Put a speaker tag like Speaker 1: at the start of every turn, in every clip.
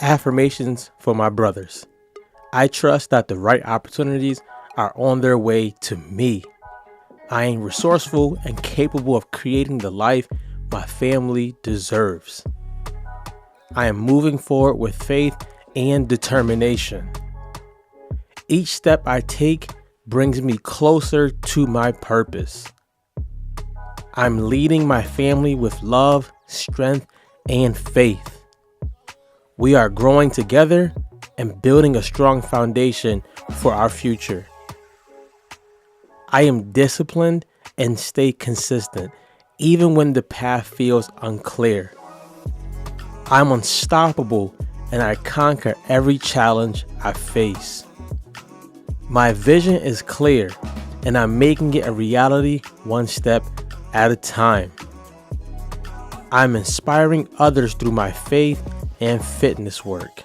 Speaker 1: Affirmations for my brothers. I trust that the right opportunities are on their way to me. I am resourceful and capable of creating the life my family deserves. I am moving forward with faith and determination. Each step I take brings me closer to my purpose. I'm leading my family with love, strength, and faith. We are growing together and building a strong foundation for our future. I am disciplined and stay consistent, even when the path feels unclear. I'm unstoppable and I conquer every challenge I face. My vision is clear and I'm making it a reality one step at a time. I'm inspiring others through my faith and fitness work.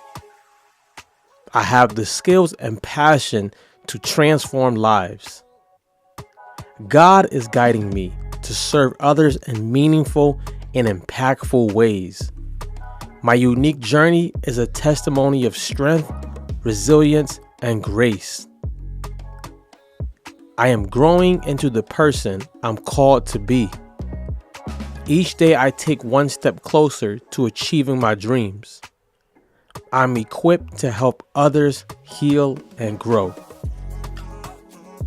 Speaker 1: I have the skills and passion to transform lives. God is guiding me to serve others in meaningful and impactful ways. My unique journey is a testimony of strength, resilience, and grace. I am growing into the person I'm called to be. Each day I take one step closer to achieving my dreams. I'm equipped to help others heal and grow.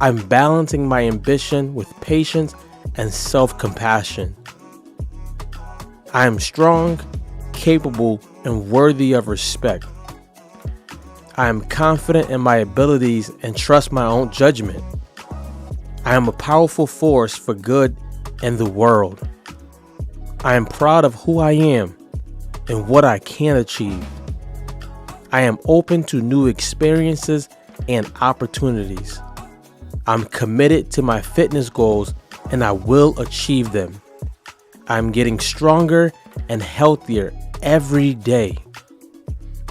Speaker 1: I'm balancing my ambition with patience and self-compassion. I am strong, capable, and worthy of respect. I am confident in my abilities and trust my own judgment. I am a powerful force for good in the world. I am proud of who I am and what I can achieve. I am open to new experiences and opportunities. I'm committed to my fitness goals and I will achieve them. I'm getting stronger and healthier every day.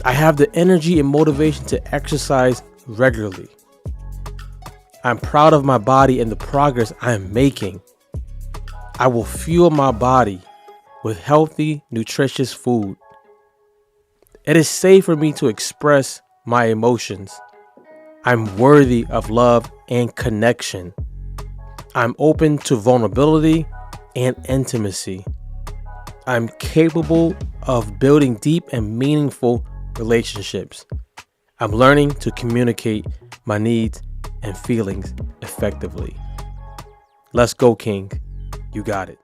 Speaker 1: I have the energy and motivation to exercise regularly. I'm proud of my body and the progress I am making. I will fuel my body with healthy, nutritious food. It is safe for me to express my emotions. I'm worthy of love and connection. I'm open to vulnerability and intimacy. I'm capable of building deep and meaningful relationships. I'm learning to communicate my needs and feelings effectively. Let's go, King. You got it.